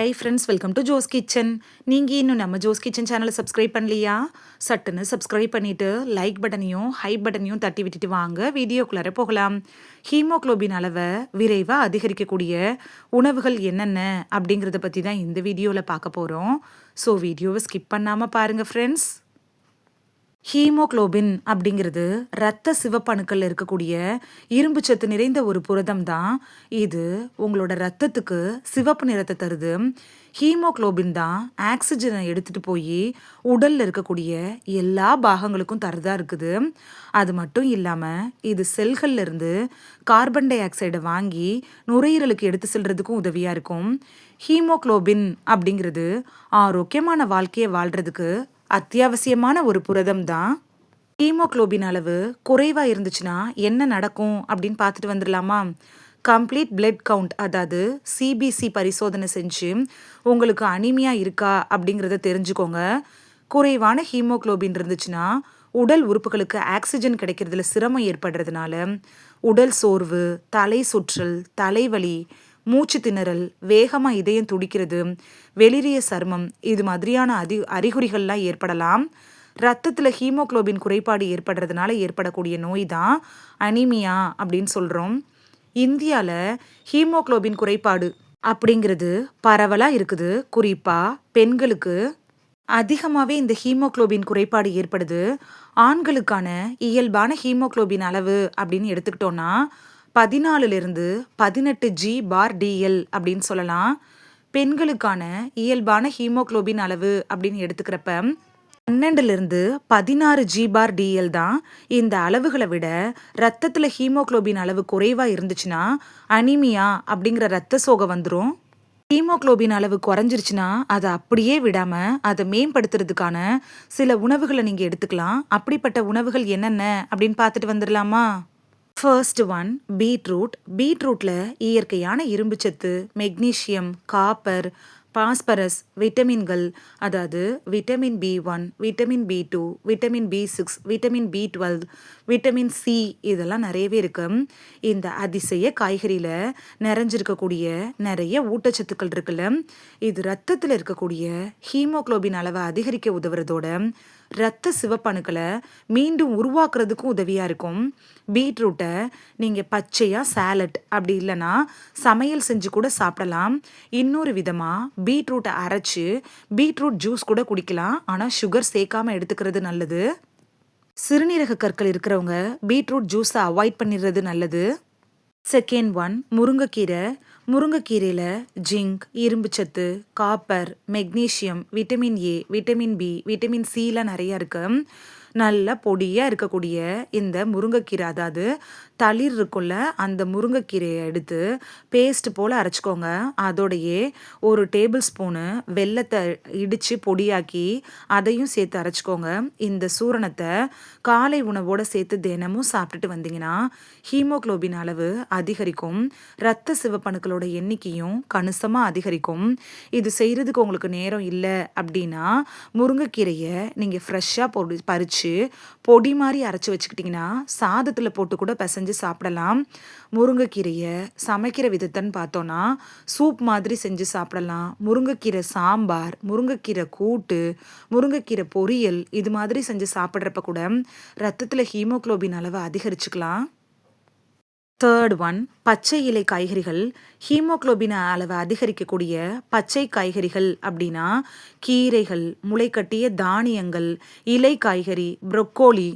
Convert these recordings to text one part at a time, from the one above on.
High friends, welcome to Jo's kitchen. நீங்கள் இன்னும் நம்ம ஜோஸ் கிச்சன் சேனலை சப்ஸ்கிரைப் பண்ணலையா? சட்டுன்னு சப்ஸ்கிரைப் பண்ணிவிட்டு லைக் பட்டனையும் ஹை பட்டனையும் தட்டி விட்டுட்டு வாங்க வீடியோக்குள்ளார போகலாம். ஹீமோக்ளோபின் அளவை விரைவாக அதிகரிக்கக்கூடிய உணவுகள் என்னென்ன அப்படிங்கிறத பற்றி தான் இந்த வீடியோவில் பார்க்க போகிறோம். ஸோ வீடியோவை ஸ்கிப் பண்ணாமல் பாருங்கள் ஃப்ரெண்ட்ஸ். ஹீமோக்ளோபின் அப்படிங்கிறது இரத்த சிவப்பணுக்களில் இருக்கக்கூடிய இரும்பு சத்து நிறைந்த ஒரு புரதம் தான். இது உங்களோட ரத்தத்துக்கு சிவப்பு நிறத்தை தருது. ஹீமோக்ளோபின் தான் ஆக்சிஜனை எடுத்துகிட்டு போய் உடலில் இருக்கக்கூடிய எல்லா பாகங்களுக்கும் தரதா இருக்குது. அது மட்டும் இல்லாமல் இது செல்கள்ல இருந்து கார்பன் டை ஆக்சைடை வாங்கி நுரையீரலுக்கு எடுத்து செல்றதுக்கும் உதவியாக இருக்கும். ஹீமோக்ளோபின் அப்படிங்கிறது ஆரோக்கியமான வாழ்க்கையை வாழ்கிறதுக்கு அத்தியாவசியமான ஒரு புரதம் தான். ஹீமோக்ளோபின் அளவு குறைவாக இருந்துச்சுன்னா என்ன நடக்கும் அப்படின்னு பார்த்துட்டு வந்துடலாமா? கம்ப்ளீட் பிளட் கவுண்ட், அதாவது சிபிசி பரிசோதனை செஞ்சு உங்களுக்கு அனீமியா இருக்கா அப்படிங்கிறத தெரிஞ்சுக்கோங்க. குறைவான ஹீமோக்ளோபின் இருந்துச்சுன்னா உடல் உறுப்புகளுக்கு ஆக்சிஜன் கிடைக்கிறதுல சிரமம் ஏற்படுறதுனால உடல் சோர்வு, தலை சுற்றல், தலைவலி, மூச்சு திணறல், வேகமாக இதயம் துடிக்கிறது, வெளிரிய சருமம், இது மாதிரியான அறிகுறிகள்லாம் ஏற்படலாம். ரத்தத்தில் ஹீமோக்ளோபின் குறைபாடு ஏற்படுறதுனால ஏற்படக்கூடிய நோய் தான் அனீமியா அப்படின்னு சொல்கிறோம். இந்தியாவில் ஹீமோக்ளோபின் குறைபாடு அப்படிங்கிறது பரவலாக இருக்குது. குறிப்பாக பெண்களுக்கு அதிகமாகவே இந்த ஹீமோக்ளோபின் குறைபாடு ஏற்படுது. ஆண்களுக்கான இயல்பான ஹீமோக்ளோபின் அளவு அப்படின்னு எடுத்துக்கிட்டோன்னா 14லிருந்து 18 G/dl அப்படின்னு சொல்லலாம். பெண்களுக்கான இயல்பான ஹீமோக்ளோபின் அளவு அப்படின்னு எடுத்துக்கிறப்ப 12லிருந்து 16 G/dl தான். இந்த அளவுகளை விட ரத்தத்தில் ஹீமோக்ளோபின் அளவு குறைவாக இருந்துச்சுன்னா அனீமியா அப்படிங்கிற ரத்த சோகை வந்துடும். ஹீமோக்ளோபின் அளவு குறைஞ்சிருச்சுன்னா அதை அப்படியே விடாமல் அதை மேம்படுத்துறதுக்கான சில உணவுகளை நீங்கள் எடுத்துக்கலாம். அப்படிப்பட்ட உணவுகள் என்னென்ன அப்படின்னு பார்த்துட்டு வந்துடலாமா? First one, beetroot. பீட்ரூட்டில் இயற்கையான இரும்புச்சத்து, மெக்னீஷியம், காப்பர், பாஸ்பரஸ், விட்டமின்கள், அதாவது vitamin B1, vitamin B2, vitamin B6, vitamin B12, vitamin C, இதெல்லாம் நிறையவே இருக்கு. இந்த அதிசய காய்கறியில் நிறைஞ்சிருக்கக்கூடிய நிறைய ஊட்டச்சத்துக்கள் இருக்குல்ல, இது ரத்தத்தில் இருக்கக்கூடிய ஹீமோக்ளோபின் அளவை அதிகரிக்க உதவுறதோட இரத்த சிவப்பணுக்களை மீண்டும் உருவாக்குறதுக்கும் உதவியாக இருக்கும். பீட்ரூட்டை நீங்கள் பச்சையாக சாலட், அப்படி இல்லைன்னா சமையல் செஞ்சு கூட சாப்பிடலாம். இன்னொரு விதமாக பீட்ரூட்டை அரைச்சி பீட்ரூட் ஜூஸ் கூட குடிக்கலாம். ஆனால் சுகர் சேர்க்காமல் எடுத்துக்கிறது நல்லது. சிறுநீரக கற்கள் இருக்கிறவங்க பீட்ரூட் ஜூஸை அவாய்ட் பண்ணிடுறது நல்லது. செகண்ட் ஒன், முருங்கைக்கீரை. முருங்கைக்கீரையில் ஜிங்க், இரும்புச்சத்து, copper, magnesium, vitamin A, vitamin B, vitamin Cலாம் நிறையா இருக்கு. நல்ல பொடியாக இருக்கக்கூடிய இந்த முருங்கைக்கீரை, அதாவது தளிர் இருக்குள்ள அந்த முருங்கைக்கீரையை எடுத்து பேஸ்ட் போல் அரைச்சிக்கோங்க. அதோடையே ஒரு டேபிள் ஸ்பூனு வெல்லத்தை இடித்து பொடியாக்கி அதையும் சேர்த்து அரைச்சிக்கோங்க. இந்த சூரணத்தை காலை உணவோடு சேர்த்து தினமும் சாப்பிட்டுட்டு வந்தீங்கன்னா ஹீமோக்ளோபின் அளவு அதிகரிக்கும். இரத்த சிவப்பணுக்களோட எண்ணிக்கையும் கணிசமாக அதிகரிக்கும். இது செய்கிறதுக்கு உங்களுக்கு நேரம் இல்லை அப்படின்னா முருங்கைக்கீரையை நீங்கள் ஃப்ரெஷ்ஷாக பறித்து பொடி மாதிரி அரைச்சி வச்சுக்கிட்டிங்கன்னா சாதத்தில் போட்டு கூட பிசைஞ்சு சாப்பிடலாம். முருங்கைக்கீரையை சமைக்கிற விதத்தைன்னு பார்த்தோன்னா சூப் மாதிரி செஞ்சு சாப்பிடலாம். முருங்கைக்கீரை சாம்பார், முருங்கைக்கீரை கூட்டு, முருங்கைக்கீரை பொரியல், இது மாதிரி செஞ்சு சாப்பிட்றப்ப கூட ரத்தத்தில் ஹீமோக்ளோபின் அளவை அதிகரிச்சுக்கலாம். தேர்ட் ஒன், பச்சை இலை காய்கறிகள். ஹீமோக்ளோபின் அளவை அதிகரிக்கக்கூடிய பச்சை காய்கறிகள் அப்படின்னா கீரைகள், முளைக்கட்டிய தானியங்கள், இலை காய்கறி, ப்ரொக்கோலி,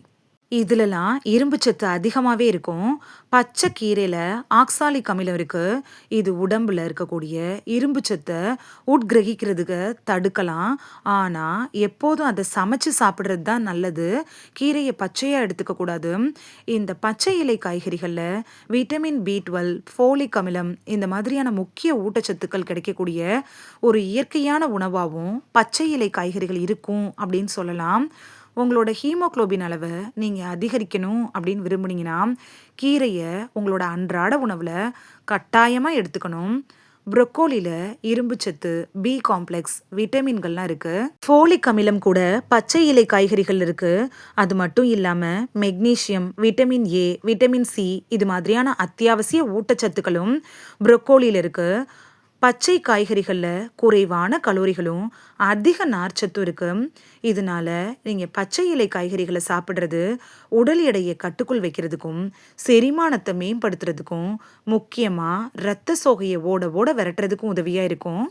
இதுலலாம் இரும்புச்சத்து அதிகமாகவே இருக்கும். பச்சை கீரையில் ஆக்சாலிக் அமிலம் இருக்குது. இது உடம்பில் இருக்கக்கூடிய இரும்புச்சத்தை உட்கிரகிக்கிறதுக்கு தடுக்கலாம். ஆனால் எப்போதும் அதை சமைச்சு சாப்பிட்றது தான் நல்லது. கீரையை பச்சையாக எடுத்துக்கக்கூடாது. இந்த பச்சை இலை காய்கறிகளில் விட்டமின் B12, ஃபோலிக் அமிலம், இந்த மாதிரியான முக்கிய ஊட்டச்சத்துக்கள் கிடைக்கக்கூடிய ஒரு இயற்கையான உணவாகவும் பச்சை இலை காய்கறிகள் இருக்கும் அப்படின்னு சொல்லலாம். உங்களோட ஹீமோக்ளோபின் அளவை நீங்கள் அதிகரிக்கணும் அப்படின்னு விரும்புனீங்கன்னா கீரையை உங்களோட அன்றாட உணவில் கட்டாயமாக எடுத்துக்கணும். ப்ரொக்கோலியில் இரும்புச்சத்து, B காம்ப்ளெக்ஸ், விட்டமின்கள்லாம் இருக்குது. ஃபோலிக் அமிலம் கூட பச்சை இலை காய்கறிகள் இருக்குது. அது மட்டும் இல்லாமல் magnesium, vitamin A, vitamin C, இது மாதிரியான அத்தியாவசிய ஊட்டச்சத்துக்களும் ப்ரொக்கோலியில் இருக்குது. பச்சை காய்கறிகளில் குறைவான கலோரிகளும் அதிக நார்ச்சத்தும் இருக்கு. இதனால நீங்கள் பச்சை இலை காய்கறிகளை சாப்பிட்றது உடல் எடையை கட்டுக்குள் வைக்கிறதுக்கும் செரிமானத்தை மேம்படுத்துறதுக்கும் முக்கியமாக இரத்த சோகையை ஓட ஓட விரட்டுறதுக்கும் உதவியாக இருக்கும்.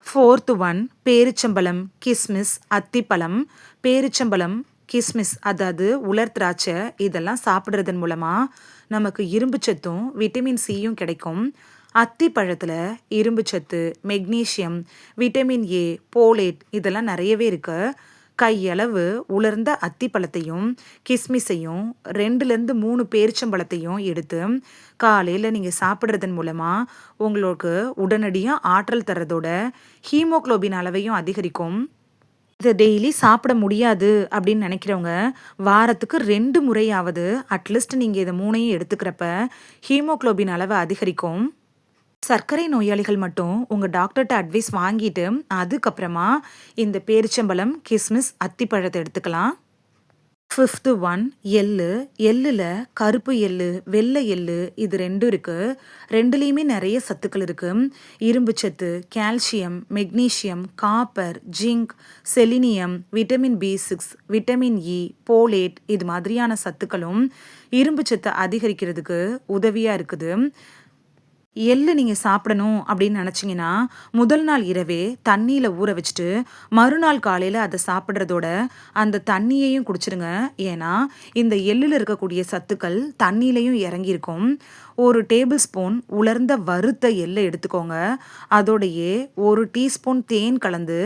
4th ஒன் பேரிச்சம்பழம், கிஸ்மிஸ், அத்திப்பழம். பேரிச்சம்பழம், கிஸ்மிஸ் அதாவது உலர் திராட்சை இதெல்லாம் சாப்பிட்றதன் மூலமாக நமக்கு இரும்பு சத்தும் விட்டமின் சியும் கிடைக்கும். அத்திப்பழத்தில் இரும்பு சத்து, மெக்னீஷியம், விட்டமின் ஏ, போலேட் இதெல்லாம் நிறையவே இருக்கு. கையளவு உலர்ந்த அத்திப்பழத்தையும் கிஸ்மிஸையும் 2லேருந்து 3 பேரிச்சம்பழத்தையும் எடுத்து காலையில் நீங்கள் சாப்பிட்றதன் மூலமாக உங்களுக்கு உடனடியாக ஆற்றல் தர்றதோட ஹீமோக்ளோபின் அளவையும் அதிகரிக்கும். இதை டெய்லி சாப்பிட முடியாது அப்படின்னு நினைக்கிறவங்க வாரத்துக்கு 2 முறையாவது அட்லீஸ்ட் நீங்கள் இதை 3ஐயும் எடுத்துக்கிறப்ப ஹீமோக்ளோபின் அளவு அதிகரிக்கும். சர்க்கரை நோயாளிகள் மட்டும் உங்கள் டாக்டர்கிட்ட அட்வைஸ் வாங்கிட்டு அதுக்கப்புறமா இந்த பேரிச்சம்பழம், கிஸ்மிஸ், அத்திப்பழத்தை எடுத்துக்கலாம். 5th ஒன் எள்ளு. எள்ளில் கருப்பு எள்ளு, வெள்ளை எள்ளு இது 2 இருக்குது. 2லேயுமே நிறைய சத்துக்கள் இருக்குது. இரும்பு சத்து, calcium, magnesium, copper, zinc, selenium, vitamin B6, vitamin E, folate இது மாதிரியான சத்துக்களும் இரும்பு சத்தை அதிகரிக்கிறதுக்கு உதவியாக இருக்குது. எள்ளு நீங்கள் சாப்பிடணும் அப்படின்னு நினச்சிங்கன்னா முதல் நாள் இரவே தண்ணியில் ஊற வச்சுட்டு மறுநாள் காலையில் அதை சாப்பிட்றதோட அந்த தண்ணியையும் குடிச்சிடுங்க. ஏன்னா இந்த எள்ளில் இருக்கக்கூடிய சத்துக்கள் தண்ணியிலையும் இறங்கியிருக்கும். 1 டேபிள் ஸ்பூன் உலர்ந்த வறுத்த எள்ளை எடுத்துக்கோங்க. அதோடையே 1 டீஸ்பூன் தேன் கலந்து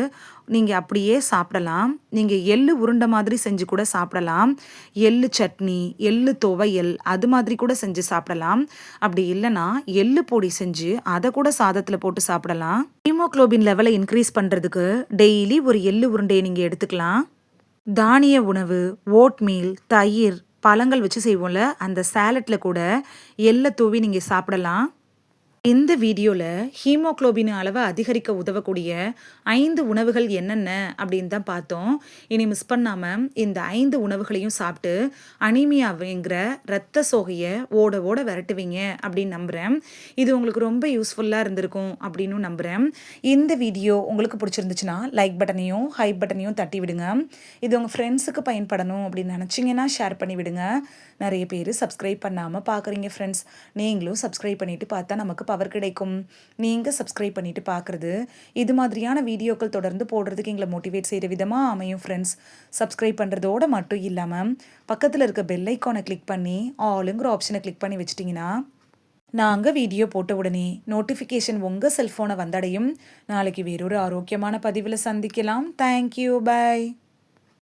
நீங்கள் அப்படியே சாப்பிடலாம். நீங்கள் எள்ளு உருண்டை மாதிரி செஞ்சு கூட சாப்பிடலாம். எள்ளு சட்னி, எள்ளு துவையல் அது மாதிரி கூட செஞ்சு சாப்பிடலாம். அப்படி இல்லைன்னா எள்ளு பொடி செஞ்சு அதை கூட சாதத்தில் போட்டு சாப்பிடலாம். ஹீமோக்ளோபின் லெவலை இன்க்ரீஸ் பண்ணுறதுக்கு டெய்லி ஒரு எள்ளு உருண்டையை நீங்கள் எடுத்துக்கலாம். தானிய உணவு, ஓட்மீல், தயிர், பழங்கள் வச்சு செய்வோம்ல அந்த சாலட்டில் கூட எள்ளை தூவி நீங்கள் சாப்பிடலாம். இந்த வீடியோவில் ஹீமோக்ளோபின் அளவை அதிகரிக்க உதவக்கூடிய 5 உணவுகள் என்னென்ன அப்படின்னு தான் பார்த்தோம். இனி மிஸ் பண்ணாமல் இந்த 5 உணவுகளையும் சாப்பிட்டு அனீமியாங்கிற இரத்த சோகையை ஓட ஓட விரட்டுவீங்க அப்படின்னு நம்புகிறேன். இது உங்களுக்கு ரொம்ப யூஸ்ஃபுல்லாக இருந்திருக்கும் அப்படின்னு நம்புகிறேன். இந்த வீடியோ உங்களுக்கு பிடிச்சிருந்துச்சுன்னா லைக் பட்டனையும் ஹைப் பட்டனையும் தட்டி விடுங்க. இது உங்கள் ஃப்ரெண்ட்ஸுக்கு பயன்படணும் அப்படின்னு நினச்சிங்கன்னா ஷேர் பண்ணி விடுங்க. நிறைய பேர் சப்ஸ்கிரைப் பண்ணாமல் பார்க்குறீங்க ஃப்ரெண்ட்ஸ். நீங்களும் சப்ஸ்கிரைப் பண்ணிவிட்டு பார்த்தா நமக்கு பவர் கிடைக்கும். நீங்கள் சப்ஸ்கிரைப் பண்ணிவிட்டு பார்க்குறது இது மாதிரியான வீடியோக்கள் தொடர்ந்து போடுறதுக்கு எங்களை மோட்டிவேட் செய்கிற விதமாக அமையும் ஃப்ரெண்ட்ஸ். சப்ஸ்கிரைப் பண்ணுறதோடு மட்டும் இல்லாமல் பக்கத்தில் இருக்க பெல் ஐக்கானை கிளிக் பண்ணி ஆளுங்கிற ஆப்ஷனை கிளிக் பண்ணி வச்சிட்டிங்கன்னா நாங்கள் வீடியோ போட்ட உடனே நோட்டிஃபிகேஷன் உங்கள் செல்ஃபோனை வந்தடையும். நாளைக்கு வேறொரு ஆரோக்கியமான பதிவில் சந்திக்கலாம். Thank you, by.